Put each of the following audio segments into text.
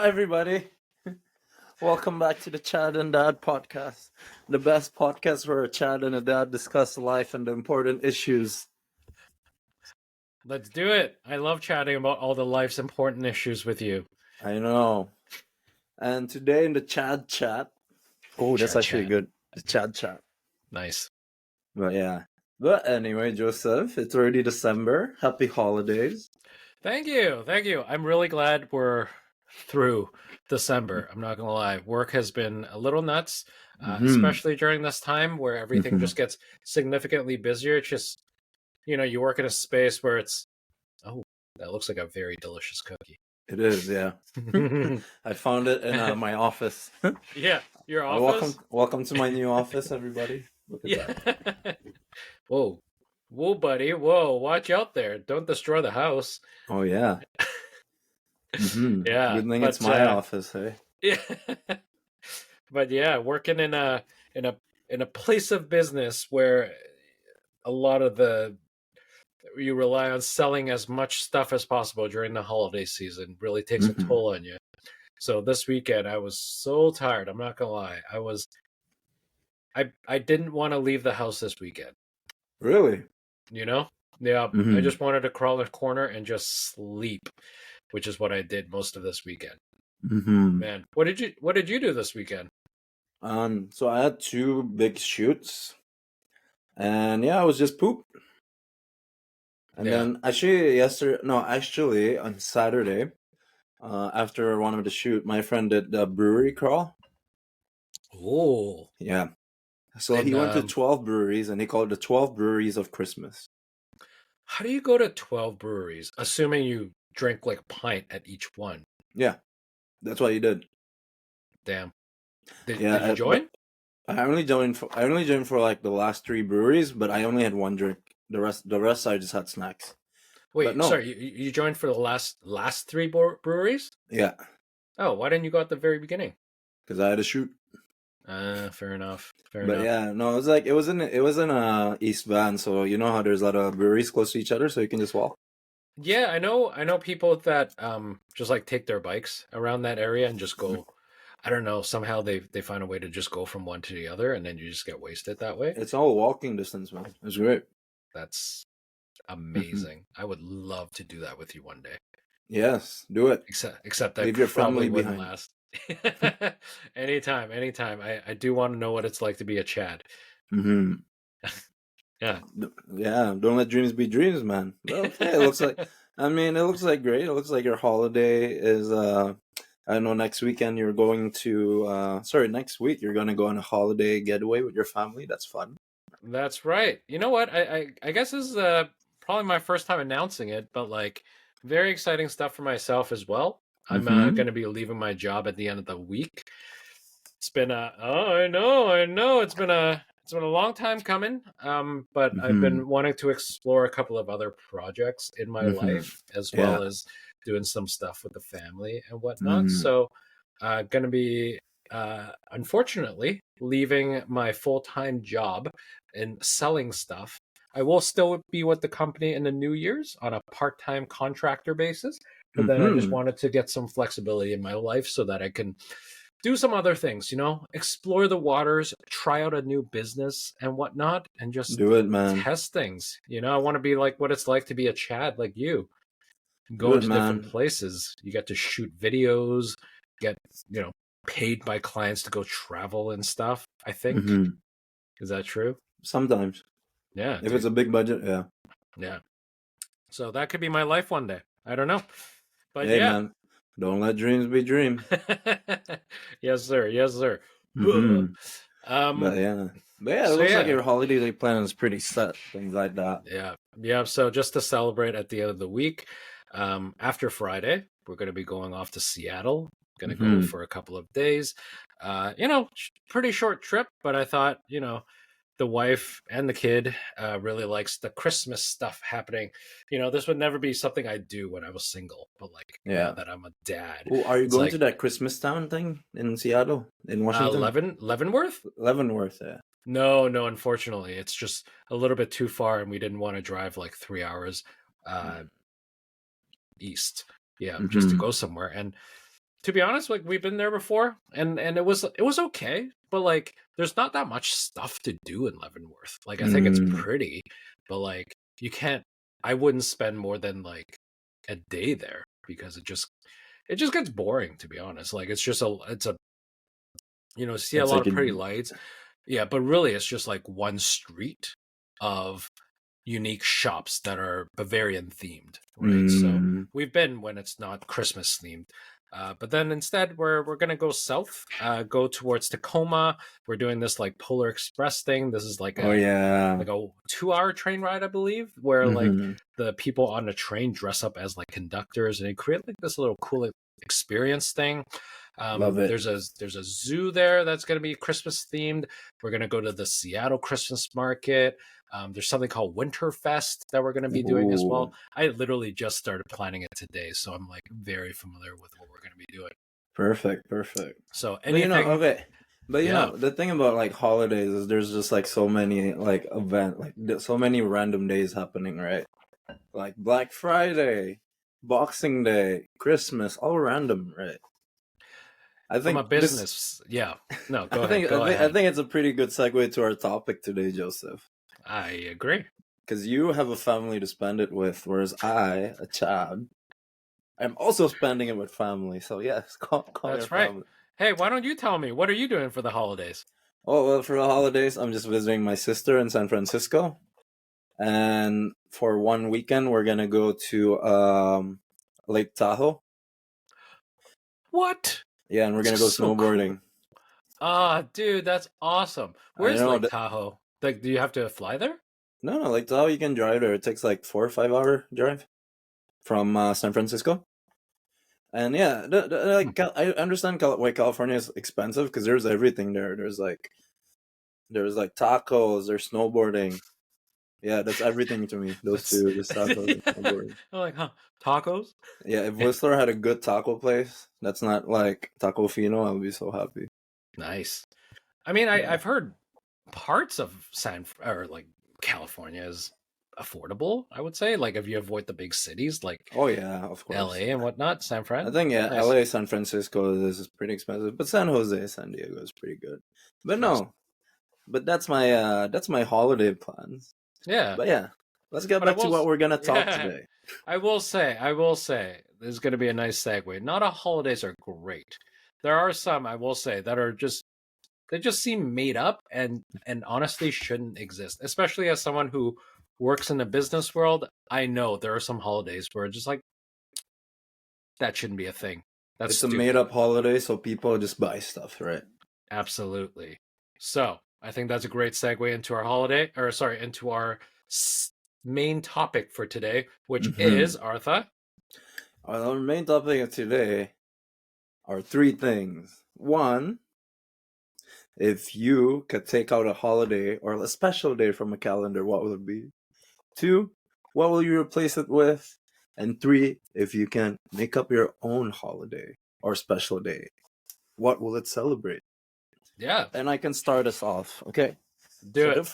Hi, everybody. Welcome back to the Chad and Dad podcast, the best podcast where a Chad and a dad discuss life and the important issues. Let's do it. I love chatting about all the life's important issues with you. I know. And today in the Chad chat, that's Chad actually chat. good. The Chad chat. Nice. But yeah. But anyway, Joseph, it's already December. Happy holidays. Thank you. Thank you. I'm really glad we're through December. I'm not going to lie. Work has been a little nuts, especially during this time where everything just gets significantly busier. It's just, you work in a space where it's, oh, that looks like a very delicious cookie. It is, yeah. I found it in my office. Yeah, your office? Welcome to my new office, everybody. Look at that. Whoa, buddy. Whoa, watch out there. Don't destroy the house. Oh, yeah. Yeah. Good thing it's my office, hey? Yeah. But yeah, working in a place of business where a lot of you rely on selling as much stuff as possible during the holiday season really takes a toll on you. So this weekend I was so tired. I'm not gonna lie. I didn't want to leave the house this weekend. Really? Yeah. I just wanted to crawl in a corner and just sleep, which is what I did most of this weekend. Man, what did you do this weekend? So I had 2 big shoots, and yeah, I was just poop. And then actually on Saturday, after one of the shoot, my friend did the brewery crawl. Oh, yeah. So he went to 12 breweries, and he called it the 12 breweries of Christmas. How do you go to 12 breweries, assuming you drink like a pint at each one? Yeah, that's what he did. Damn. Did you join? I only joined for like the last 3 breweries, but I only had 1 drink. The rest I just had snacks. Wait, no. Sorry, you joined for the last 3 breweries? Yeah. Oh, why didn't you go at the very beginning? Because I had to shoot. Fair enough. But yeah, no, it was in East Van, so you know how there's a lot of breweries close to each other, so you can just walk. Yeah, I know people that just like take their bikes around that area and just go. I don't know, somehow they find a way to just go from one to the other, and then you just get wasted that way. It's all walking distance, man. It's great. That's amazing. I would love to do that with you one day. Yes, do it. Except that leave your family wouldn't behind. last. Anytime. I do want to know what it's like to be a Chad. Yeah. Yeah, don't let dreams be dreams, man. But okay, it looks like it looks like great. It looks like your holiday is I know next weekend you're going to next week you're gonna go on a holiday getaway with your family. That's fun. That's right. You know what? I guess this is probably my first time announcing it, but like very exciting stuff for myself as well. I'm going to be leaving my job at the end of the week. It's been I know it's been a long time coming. But I've been wanting to explore a couple of other projects in my life, as well as doing some stuff with the family and whatnot. So, going to be unfortunately leaving my full-time job and selling stuff. I will still be with the company in the New Year's on a part-time contractor basis, but then I just wanted to get some flexibility in my life so that I can do some other things, explore the waters, try out a new business and whatnot, and just do it, man. Test things. I want to be like what it's like to be a Chad like you. Go to different places. You get to shoot videos, get, paid by clients to go travel and stuff, I think. Is that true? Sometimes. Yeah. If it's a big budget, yeah. Yeah. So that could be my life one day. I don't know. But hey, man, don't let dreams be dreams. Yes, sir. Yes, sir. But yeah, it looks like your holiday plan is pretty set. Things like that. Yeah. So just to celebrate at the end of the week, after Friday, we're going to be going off to Seattle. Going to go for a couple of days. Pretty short trip, but I thought, the wife and the kid really likes the Christmas stuff happening. This would never be something I'd do when I was single, but now that I'm a dad. Well, are you going to that Christmas town thing in Seattle, in Washington? Leavenworth? Leavenworth, yeah. No, unfortunately. It's just a little bit too far, and we didn't want to drive like 3 hours east. Yeah, just to go somewhere. And to be honest, like we've been there before, and it was okay, but like there's not that much stuff to do in Leavenworth. Like I think it's Mm, pretty, but like you can't. I wouldn't spend more than like a day there because it just gets boring, to be honest. Like it's a see a it's lot like of a, pretty lights, yeah, but really it's just like one street of unique shops that are Bavarian themed, right? So mm, we've been when it's not Christmas themed. But then instead we're gonna go south, go towards Tacoma. We're doing this like Polar Express thing. This is like oh a yeah. 2-hour train ride, I believe, where like Hmm. the people on the train dress up as like conductors and they create like this little cool experience thing. Love it. There's a zoo there that's going to be Christmas themed. We're going to go to the Seattle Christmas market. There's something called Winterfest that we're going to be doing as Ooh, well. I literally just started planning it today, so I'm like very familiar with what we're going to be doing. perfect, perfect. So But anything, okay. But yeah. the thing about like holidays is there's just like so many like so many random days happening, right? Like Black Friday, Boxing Day, Christmas, all random, right? I From a think this business, yeah. No, I go ahead, think I go think I ahead. think it's a pretty good segue to our topic today, Joseph. I agree. Because you have a family to spend it with, whereas I, a child, I'm also spending it with family. So yes, call your That's right. family. Hey, why don't you tell me what are you doing for the holidays? Oh well, for the holidays, I'm just visiting my sister in San Francisco, and for one weekend, we're gonna go to Lake Tahoe. What? Yeah, and we're gonna go So cool. snowboarding. Ah, dude, that's awesome. I Where's know Lake that. Tahoe? Like, do you have to fly there? No, Lake Tahoe, you can drive there. It takes like 4 or 5 hour drive from San Francisco. And yeah, Hmm. I understand why California is expensive because there's everything there. There's like tacos, there's snowboarding. Yeah, that's everything to me. Those That's two, just tacos and I'm snowboarding. like, huh? Tacos? Yeah, if Whistler had a good taco place that's not like Taco Fino, I would be so happy. Nice. I mean, Yeah. I've heard parts of or like California is affordable. I would say, like, if you avoid the big cities like Oh yeah, of course. L.A. and whatnot, San I Fran. think yeah, Nice, LA, San Francisco, this is pretty expensive, but San Jose, San Diego is pretty good. But nice. no, but that's my holiday plans. Yeah, But yeah, let's get but I back to will. what we're gonna talk Yeah, today. I will say, this is going to be a nice segue. Not all holidays are great. There are some I will say that are just they just seem made up and honestly shouldn't exist. Especially as someone who works in the business world, I know there are some holidays where just like that shouldn't be a thing. That's It's a made stupid. up holiday, so people just buy stuff, right? Absolutely. So I think that's a great segue into our holiday, or sorry, into our main topic for today, which Mm-hmm. is Artha. Our main topic of today are three things. One, if you could take out a holiday or a special day from a calendar, what will it be? Two, what will you replace it with? And three, if you can make up your own holiday or special day, what will it celebrate? Yeah, And I can start us off. Okay. do So it.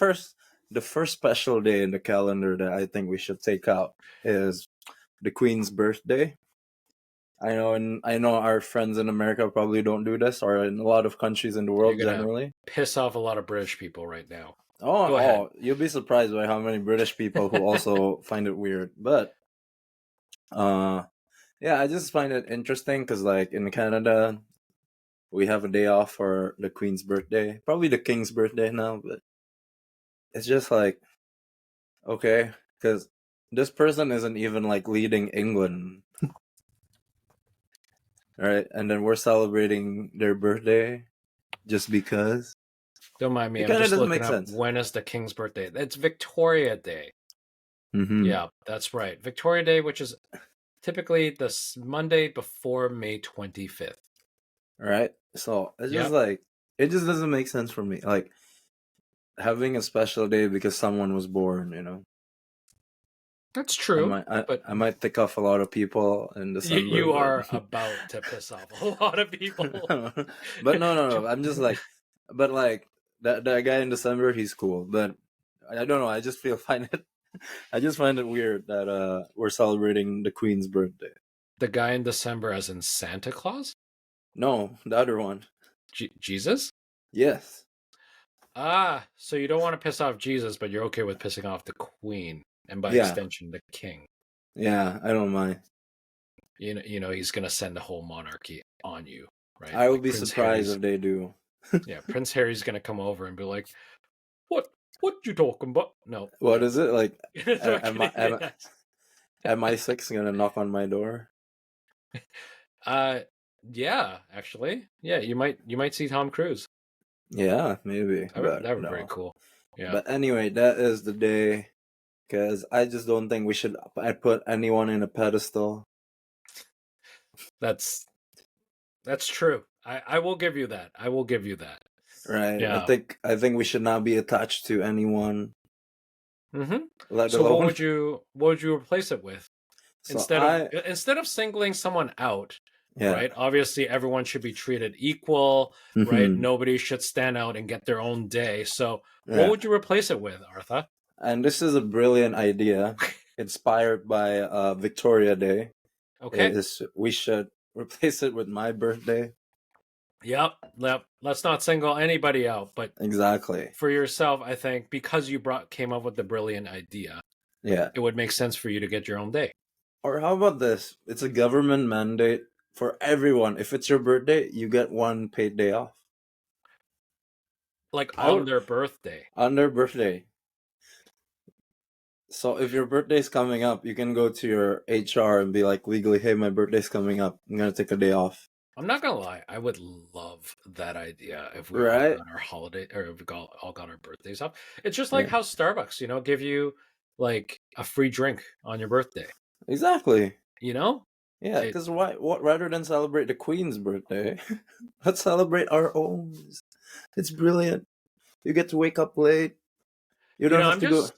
the first special day in the calendar that I think we should take out is the Queen's birthday. I know our friends in America probably don't do this, or in a lot of countries in the You're world gonna generally. piss off a lot of British people right now. Oh, Go ahead. you'll be surprised by how many British people who also find it weird. But uh yeah, I just find it interesting because like in Canada, we have a day off for the Queen's birthday, probably the King's birthday now, but it's just like okay, because this person isn't even like leading England, right? And then we're celebrating their birthday just because Don't mind me. it I'm kind of just doesn't looking make up sense. when is the King's birthday. It's Victoria Day. Mm-hmm. Yeah, that's right. Victoria Day, which is typically the Monday before May 25th. Right? So it's just Yep, like it just doesn't make sense for me. Like having a special day because someone was born. that's I true. might I, But I might tick off a lot of people in you, December, you but are about to piss off a lot of people. but no. I'm just like, but like that guy in December, he's cool. But I don't know. I just find it. I just find it weird that we're celebrating the Queen's birthday. The guy in December, as in Santa Claus? No, the other one. Jesus? Yes. Ah, so you don't want to piss off Jesus, but you're okay with pissing off the queen and by Yeah. extension the king. Yeah, I don't mind. You know he's gonna send the whole monarchy on you, right? I would Like be Prince surprised Harry's. if they do. Yeah, Prince Harry's gonna come over and be like, "What? What you talking about?" No, What no. is it like? No, I'm Am I kidding. am I six gonna knock on my door? Uh, yeah, actually, yeah. You might see Tom Cruise. Yeah, maybe, That but would be very no. cool. Yeah, But anyway, that is the day. Because I just don't think we should. I put anyone in a pedestal. that's that's true. I will give you that. I will give you that. Right. Yeah. I think we should not be attached to anyone, Mm-hmm. let So what alone. would you replace it with? So Instead of singling someone out, yeah. right? Obviously, everyone should be treated equal, right? Hmm. Nobody should stand out and get their own day. So, what Yeah. would you replace it with, Artha? And this is a brilliant idea, inspired by Victoria Day. Okay. Is we should replace it with my birthday. Yep. Yep. Let's not single anybody out, but Exactly. for yourself, I think because you came up with the brilliant idea, Yeah. it would make sense for you to get your own day, Or how about this? It's a government mandate for everyone. If it's your birthday, you get one paid day off. like I on would their birthday. on their birthday. So if your birthday's coming up, you can go to your HR and be like legally, hey, my birthday's coming up. I'm gonna take a day off. I'm not gonna lie, I would love that idea if we all Right? got our holiday or if we all got our birthdays off. It's just like Yeah. how Starbucks, give you like a free drink on your birthday. Exactly. You know, Yeah, it. because why what rather than celebrate the Queen's birthday, let's celebrate our own. It's brilliant. You get to wake up late. You You don't know, have I'm to go just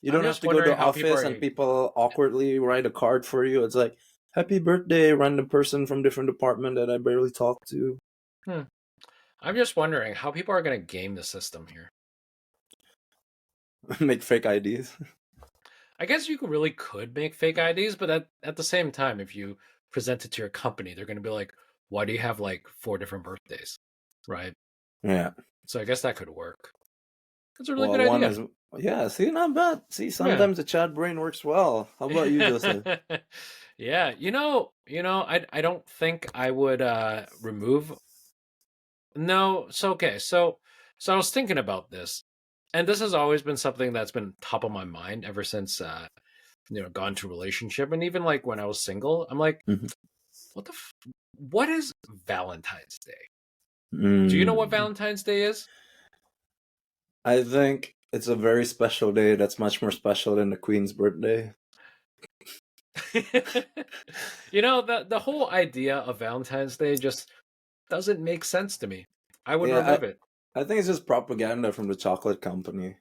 you I'm don't have just to go to wondering the how people office are. and people awkwardly write a card for you. It's like, happy birthday, random person from different department that I barely talk to. Hmm, I'm just wondering how people are gonna game the system here. Make fake IDs. I guess you really could make fake IDs, but at the same time, if you present it to your company, they're gonna be like, "Why do you have like 4 different birthdays?" Right? Yeah. So I guess that could work. That's a really Well, good one idea. is yeah. See, not bad. See, Yeah. sometimes the chat brain works well. How about you, Joseph? Yeah, I don't think I would remove. No, so okay. So I was thinking about this. And this has always been something that's been top of my mind ever since gone to relationship, and even like when I was single. I'm like, Mhm. what is Valentine's Day? Do you know what Mm. Valentine's Day is? I think it's a very special day that's much more special than the Queen's birthday. The whole idea of Valentine's Day just doesn't make sense to me. I would Yeah, remove it. I think it's just propaganda from the chocolate company.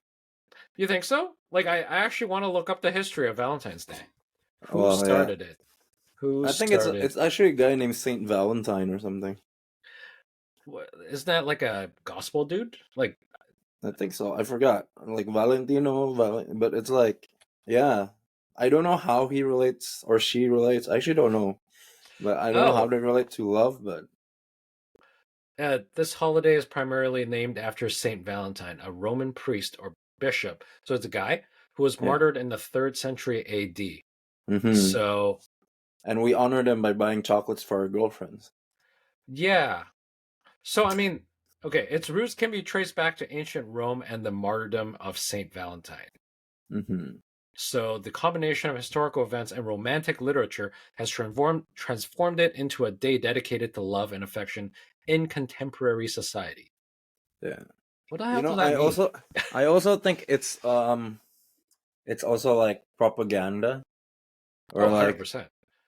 You think so? Like, I actually want to look up the history of Valentine's Day. Who Well, yeah. started it? Who I think started? it's actually a guy named Saint Valentine or something. Isn't that like a gospel dude? Like, I think so. I forgot. Like Valentino, but it's like, yeah. I don't know how he relates or she relates. I actually don't know. But I don't know how oh, they relate to love, but this holiday is primarily named after Saint Valentine, a Roman priest or bishop. So it's a guy who was yeah. martyred in the 3rd century AD. Hmm. So, And we honor them by buying chocolates for our girlfriends. yeah. So, I mean, okay, its roots can be traced back to ancient Rome and the martyrdom of Saint Valentine. Hmm. So, the combination of historical events and romantic literature has transformed it into a day dedicated to love and affection in contemporary society. Yeah. What the You hell know, does that mean? I also think it's also like propaganda Oh, or like 100%. I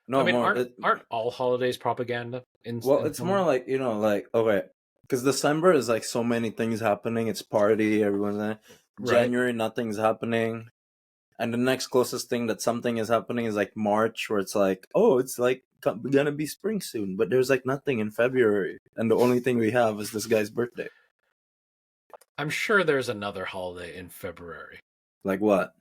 no mean, more aren't all holidays propaganda well, in it's more some. like, like okay, because December is like so many things happening. It's party, everyone's there. Right. January, nothing's happening. And the next closest thing that something is happening is like March, where it's like, oh, it's like gonna be spring soon, but there's like nothing in February, and the only thing we have is this guy's birthday. I'm sure there's another holiday in February. Like what?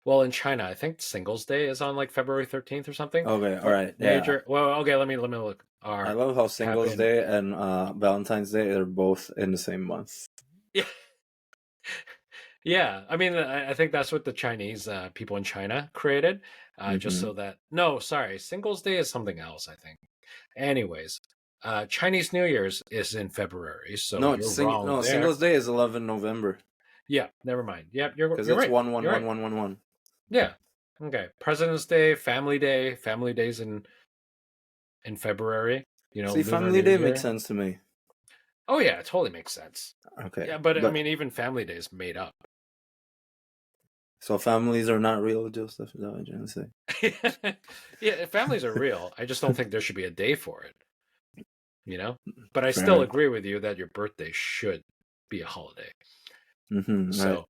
Well, in China, I think Singles Day is on like February 13th or something. Okay, all But right, yeah. major. Well, okay. Let me look. I are love how Singles happen. Day and Valentine's Day are both in the same month. Yeah, yeah. I mean, I think that's what the Chinese people in China created, just Mm-hmm. so that. No, sorry, Singles Day is something else, I think. Anyways, Chinese New Year's is in February, so No, it's you're wrong no, there. Singles Day is 11 November Yeah, never mind. Yep, you're because you're it's right. one one You're one right. one one one. Yeah. Okay. President's Day, Family Days in February. See, Lunar Family New Day makes Year. sense to me. Oh yeah, it totally makes sense. Okay, Yeah, but I but mean, even Family Day is made up. so families are not real, Joseph. Is that what you're trying to say? Yeah, families are real. I just don't think there should be a day for it. But I still Fair. agree with you that your birthday should be a holiday. Mm-hmm, right. So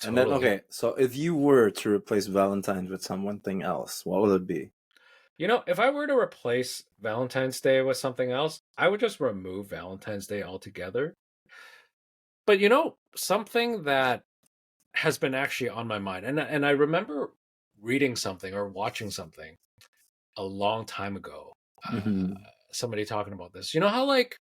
And then, totally. okay, so if you were to replace Valentine's with something else, what would it be? If I were to replace Valentine's Day with something else, I would just remove Valentine's Day altogether. But something that has been actually on my mind, and I remember reading something or watching something a long time ago. Mm-hmm. Somebody talking about this. You know how like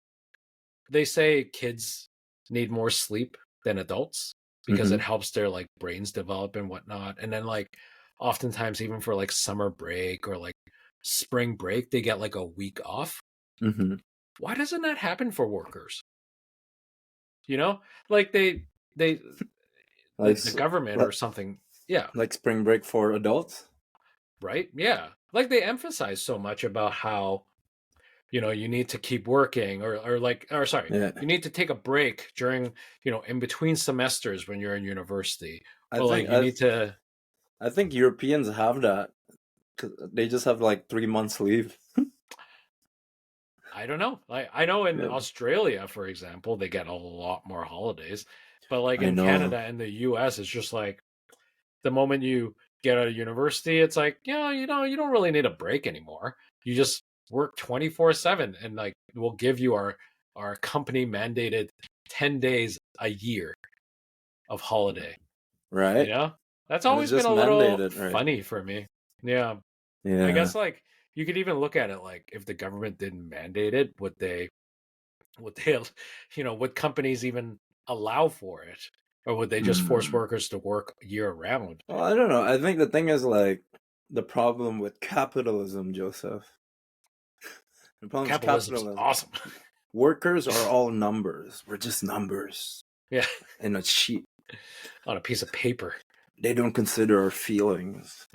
they say kids need more sleep than adults because Mm-hmm. it helps their like brains develop and whatnot. And then like oftentimes even for like summer break or like spring break, they get like a week off. Mm-hmm. Why doesn't that happen for workers? You know, like they Like, the government or something. Yeah, like spring break for adults? right. Yeah, like they emphasize so much about how you need to keep working or sorry, Yeah. you need to take a break during in between semesters when you're in university, I or like think you I, need to. I think Europeans have that 'cause they just have like 3 months leave. I don't know, like I know in Yeah, Australia for example they get a lot more holidays, but like I in know. Canada and the US it's just like the moment you get out of university it's like you don't really need a break anymore. You just work 24/7 and like we'll give you our company mandated 10 days a year of holiday. You Right? know, that's And it's always been just a little mandated, right? funny for me. Yeah, I Yeah. guess like you could even look at it like if the government didn't mandate it, would they, would companies even allow for it, or would they just force Hmm. workers to work year round? Well, I don't know. I think the thing is like the problem with capitalism, Joseph. The problem is Capitalism's capitalism. awesome. Workers are all numbers. We're just numbers Yeah, in a sheet. on a piece of paper. They don't consider our feelings.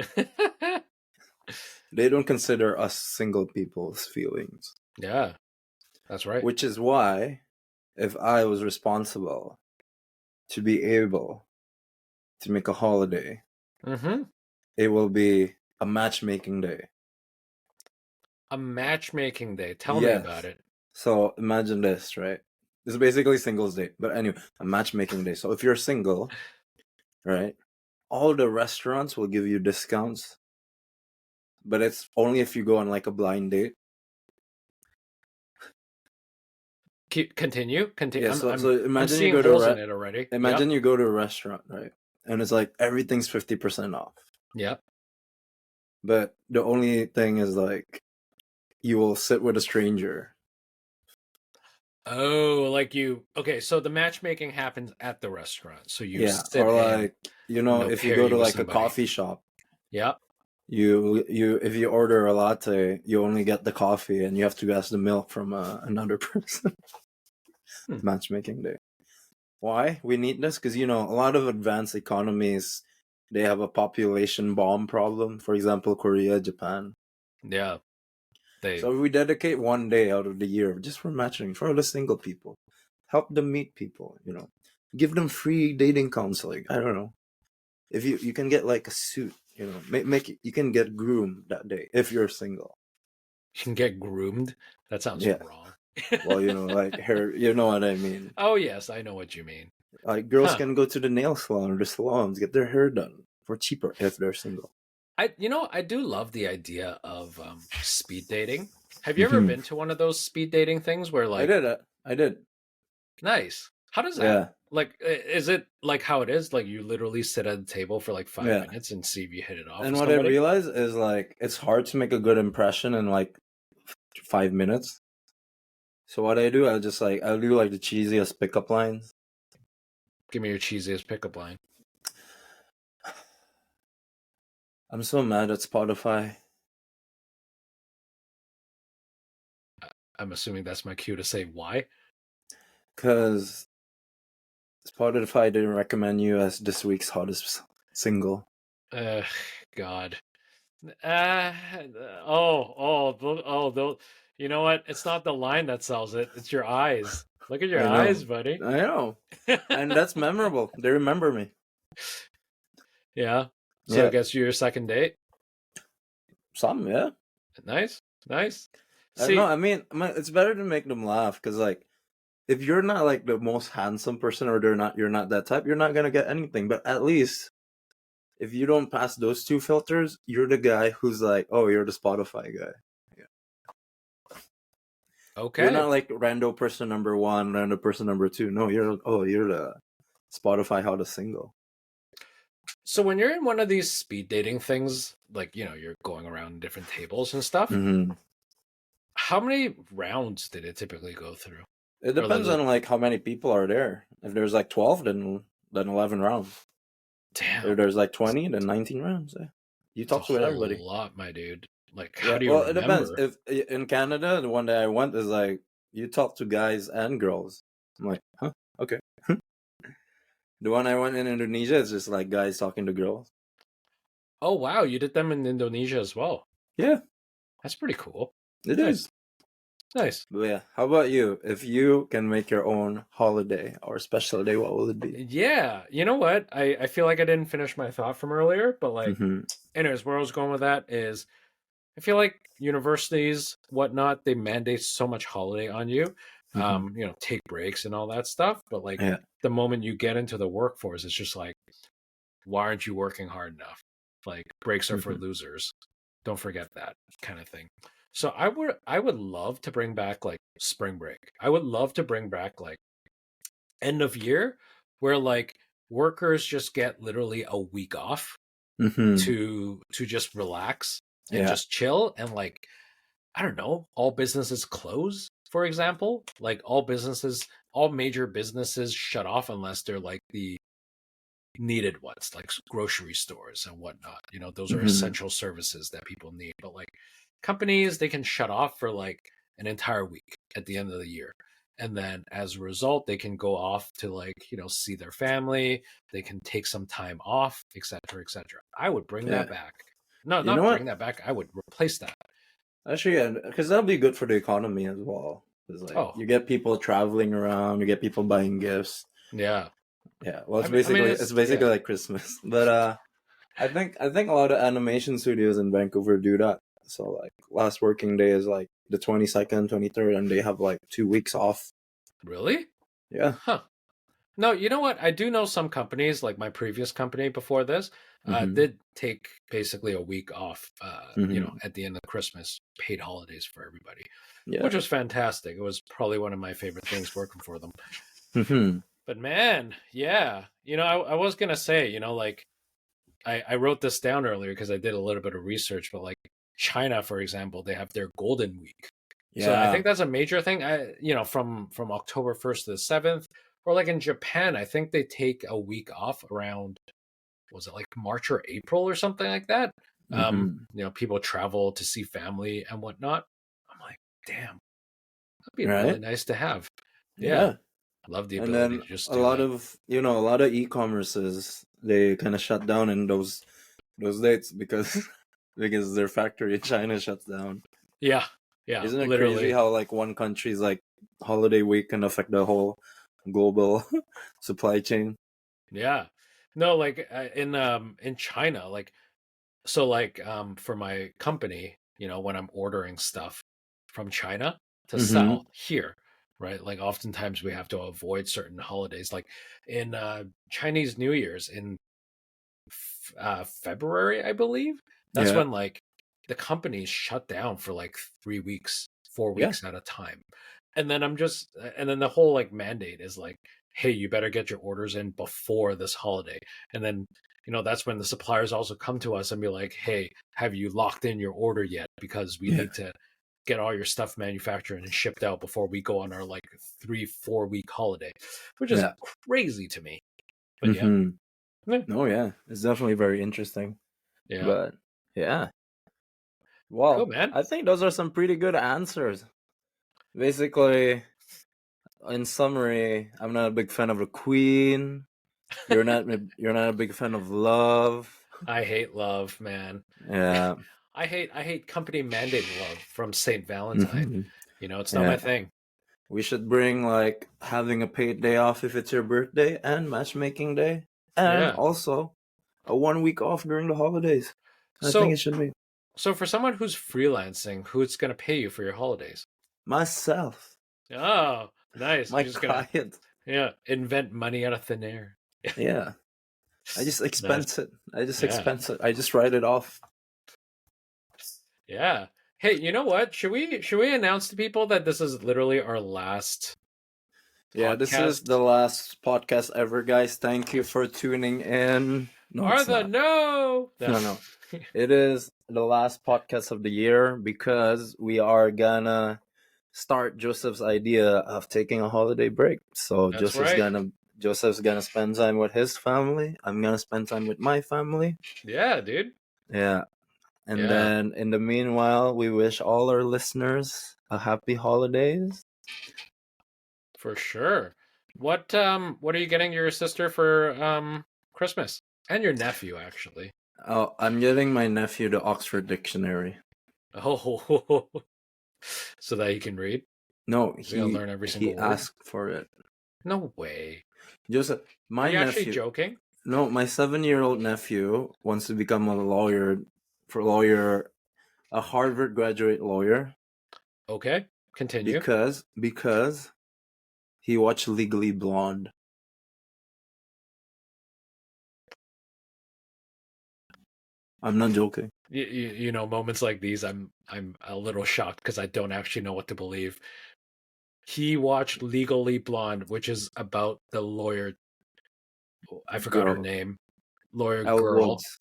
They don't consider us single people's feelings. Yeah, that's right. Which is why, if I was responsible to be able to make a holiday, Mm-hmm. it will be a matchmaking day. A matchmaking day. Tell me about Yes. it. So imagine this, right? This is basically Singles Day. But anyway, a matchmaking day. So if you're single, right, all the restaurants will give you discounts, but it's only if you go on like a blind date. Continue. Yeah, I'm so I'm I'm imagine you seeing go to holes in it already. Yep. imagine you go to a restaurant, right? And it's like everything's 50% off. Yep. But the only thing is like you will sit with a stranger. Oh, like you. Okay, so the matchmaking happens at the restaurant. So you Yeah, sit or in, like and they'll if you pair go to you with like a somebody. coffee shop, Yep. you if you order a latte, you only get the coffee and you have to ask the milk from another person. Hmm. Matchmaking day. Why we need this? Because a lot of advanced economies they have a population bomb problem. For example, Korea, Japan. Yeah. They. So if we dedicate one day out of the year just for matching for the single people, help them meet people. Give them free dating counseling. I don't know if you can get like a suit. Make it, you can get groomed that day if you're single. You can get groomed. That sounds Yeah. wrong. Well, like hair. You know what I mean. Oh yes, I know what you mean. Like girls Huh. can go to the nail salon or the salons, get their hair done for cheaper if they're single. I do love the idea of speed dating. Have you ever Hmm. been to one of those speed dating things where I like did it. I did. nice? How does that Yeah. like? Is it like how it is? Like you literally sit at a table for like five Yeah. minutes and see if you hit it off And with what I somebody? realized is like it's hard to make a good impression in like 5 minutes. So what I do, I'll do like the cheesiest pickup lines. Give me your cheesiest pickup line. I'm so mad at Spotify. I'm assuming that's my cue to say why. Because Spotify didn't recommend you as this week's hottest single. God. Uh, those. You know what? It's not the line that sells it. It's your eyes. Look at your I eyes, know. buddy. I know. And that's memorable. They remember me. Yeah. So Yeah. it gets you your second date. Some, yeah. Nice. No, See, I mean, it's better to make them laugh because, like, if you're not like the most handsome person or you're not that type, you're not gonna get anything. But at least if you don't pass those two filters, you're the guy who's like, oh, you're the Spotify guy. Yeah. You're okay. not like rando person number one, rando person number two. No, you're the Spotify hottest single. So when you're in one of these speed dating things, like, you're going around different tables and stuff, Mm-hmm. how many rounds did it typically go through? It depends on like how many people are there. If there's like 12, then 11 rounds. Damn. If there's like 20, then 19 rounds. Yeah. You talk with everybody. A lot, my dude. Like, Yeah, how do you well, remember? it depends. If in Canada, the one day I went is like you talk to guys and girls. I'm like, huh? Okay. The one I went in Indonesia is just like guys talking to girls. Oh wow, you did them in Indonesia as well. Yeah, that's pretty cool. It is. Nice. But yeah, how about you? If you can make your own holiday or special day, what will it be? Yeah, you know what? I feel like I didn't finish my thought from earlier, but like, anyways, where I was going with that is, I feel like universities, whatnot, they mandate so much holiday on you. Take breaks and all that stuff. But like, the moment you get into the workforce, it's just like, why aren't you working hard enough? Like, breaks are for losers. Don't forget that kind of thing. So I would love to bring back like spring break. I would love to bring back like end of year where like workers just get literally a week off to just relax and just chill, and like, I don't know, all businesses close, for example. Like all major businesses shut off unless they're like the needed ones, like grocery stores and whatnot. Those are essential services that people need. But like companies, they can shut off for like an entire week at the end of the year. And then as a result, they can go off to like, see their family. They can take some time off, etc., etc. I would bring that back. No, not bring that back. I would replace that. Actually, yeah, because that'll be good for the economy as well. Because like you get people traveling around, you get people buying gifts. Yeah. Yeah. Well, it's basically like Christmas. But I think a lot of animation studios in Vancouver do that. So like last working day is like the 22nd, 23rd, and they have like 2 weeks off. Really? Yeah. Huh. No, you know what? I do know some companies, like my previous company before this, did take basically a week off, at the end of Christmas, paid holidays for everybody, which was fantastic. It was probably one of my favorite things working for them. But man, yeah, I was going to say, like, I wrote this down earlier because I did a little bit of research, but like China, for example, they have their Golden Week. Yeah. So I think that's a major thing. From October 1st to the 7th, or like in Japan, I think they take a week off around, was it like March or April or something like that? People travel to see family and whatnot. I'm like, damn, that'd be really nice to have. Yeah. I love the ability to just do that. A lot of e-commerces, they kind of shut down in those dates because their factory in China shuts down. Yeah. Isn't it crazy how like one country's like holiday week can affect the whole global supply chain? Yeah. No, like in China, like, so like for my company, when I'm ordering stuff from China to sell here, right? Like oftentimes we have to avoid certain holidays, like in Chinese New Year's in February, I believe. That's when like the companies shut down for like 3 weeks, 4 weeks at a time. And then the whole like mandate is like, hey, you better get your orders in before this holiday. And then, that's when the suppliers also come to us and be like, hey, have you locked in your order yet? Because we need to get all your stuff manufactured and shipped out before we go on our like 3-4 week holiday, which is Yeah. crazy to me. But yeah. Oh yeah, it's definitely very interesting. Yeah. But yeah, Cool, well, man. I think those are some pretty good answers. Basically, in summary, I'm not a big fan of the Queen. You're not. You're not a big fan of love. I hate love, man. Yeah. I hate company mandated love from St. Valentine. Hmm. It's not my Yeah. thing. We should bring like having a paid day off if it's your birthday and matchmaking day, and Yeah. also a 1 week off during the holidays. I think it So should be for someone who's freelancing, who's gonna pay you for your holidays? myself, Oh, nice. my You're just gonna client. invent money out of thin air. Yeah. I just Nice. expense it. I just Yeah. expense it. I just write it off. Yeah. Hey, you know what? Should we announce to people that this is literally our last Yeah, this is podcast? the last podcast ever, guys. Thank you for tuning in. No, it's Artha, not. no. No. It is the last podcast of the year because we are gonna start Joseph's idea of taking a holiday break. So That's right. Joseph's gonna spend time with his family. I'm gonna spend time with my family. Yeah, dude. Yeah. And Yeah. then in the meanwhile, we wish all our listeners a happy holidays. For sure. What are you getting your sister for Christmas? And your nephew, actually. Oh, I'm getting my nephew the Oxford Dictionary. Oh, so that he can read? No, So he'll learn every single he word? asked for it. No way. Joseph, Are my you actually nephew. joking? No, my 7-year-old nephew wants to become a Harvard graduate lawyer. Okay, continue. Because he watched Legally Blonde. I'm not joking. You know, moments like these, I'm a little shocked because I don't actually know what to believe. He watched Legally Blonde, which is about the lawyer. I forgot her Girl. name. Lawyer Elle girl. Woods.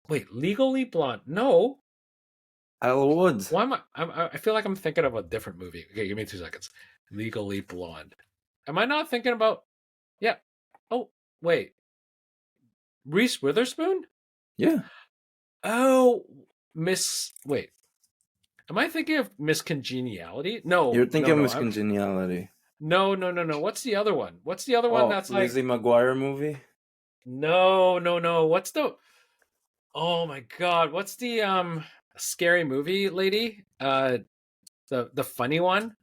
Wait, Legally Blonde? No. Elle Woods. Why am I feel like I'm thinking of a different movie. Okay, give me 2 seconds. Legally Blonde. Am I not thinking about? Yeah. Oh, wait. Reese Witherspoon? Yeah. Oh, Wait. Am I thinking of Miss Congeniality? No. You're thinking of Miss I'm... Congeniality. No. What's the other one? What's the other one that's like... Lizzie McGuire movie? No. What's the... Oh my god, what's the scary movie lady? The funny one?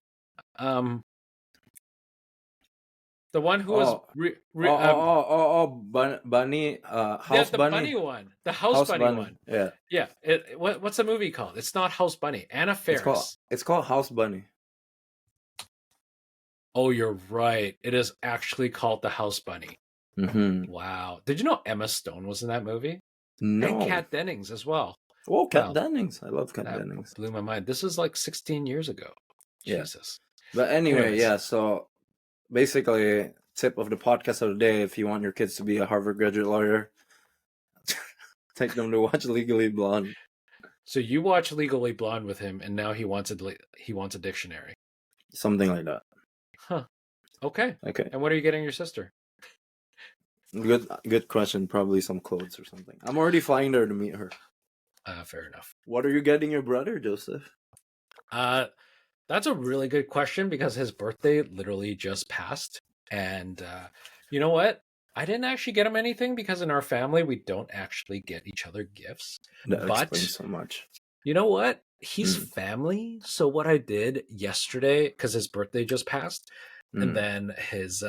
The one who was Bunny, House yeah, the Bunny. bunny one, the House Bunny one. Yeah. Yeah. What's the movie called? It's not House Bunny. Anna Faris. It's called House Bunny. Oh, you're right. It is actually called The House Bunny. Mm-hmm. Wow. Did you know Emma Stone was in that movie? No. And Kat Dennings as well. Oh, Kat Dennings. I love Kat That Dennings. blew my mind. This is like 16 years ago. Yeah. Jesus. But anyway, Anyways. yeah, so basically, tip of the podcast of the day, if you want your kids to be a Harvard graduate lawyer, take them to watch Legally Blonde. So you watch Legally Blonde with him, and now he wants a dictionary. Something like that. Huh. Okay. Okay. And what are you getting your sister? Good question. Probably some clothes or something. I'm already flying there to meet her. Fair enough. What are you getting your brother, Joseph? That's a really good question because his birthday literally just passed. And you know what? I didn't actually get him anything because in our family, we don't actually get each other gifts. That explains so much. You know what? He's family. So what I did yesterday, because his birthday just passed, and then his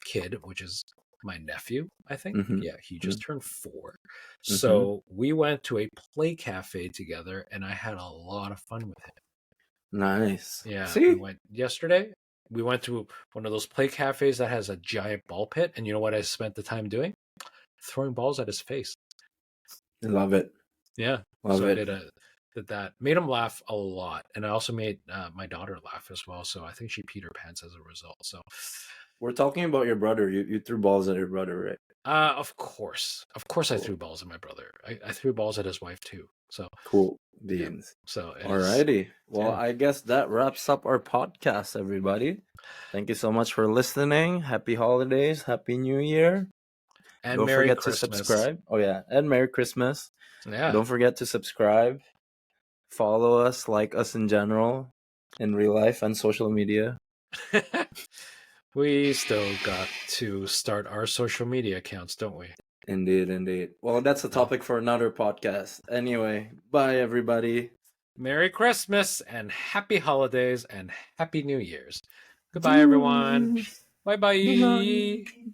kid, which is my nephew, I think. Yeah, he just turned 4. So we went to a play cafe together, and I had a lot of fun with him. Nice. Yeah. See? We went yesterday. We went to one of those play cafes that has a giant ball pit. And you know what I spent the time doing? Throwing balls at his face. I love it. Yeah. Love it. I did that. Made him laugh a lot. And I also made my daughter laugh as well. So I think she peed her pants as a result. So we're talking about your brother. You threw balls at your brother, right? Of course, I Cool. threw balls at my brother. I threw balls at his wife too. So Cool yeah, beans. so it is. Alrighty. Well, Yeah, I guess that wraps up our podcast, everybody. Thank you so much for listening. Happy holidays. Happy New Year. and Don't Merry forget to Christmas. subscribe. Oh, yeah. And Merry Christmas. Yeah. Don't forget to subscribe. Follow us, like us in general, in real life and social media. We still got to start our social media accounts, don't we? Indeed, indeed. Well, that's a So, topic for another podcast. Anyway, bye, everybody. Merry Christmas and Happy Holidays and Happy New Year's. Goodbye, everyone. Woo! Bye Good night. bye.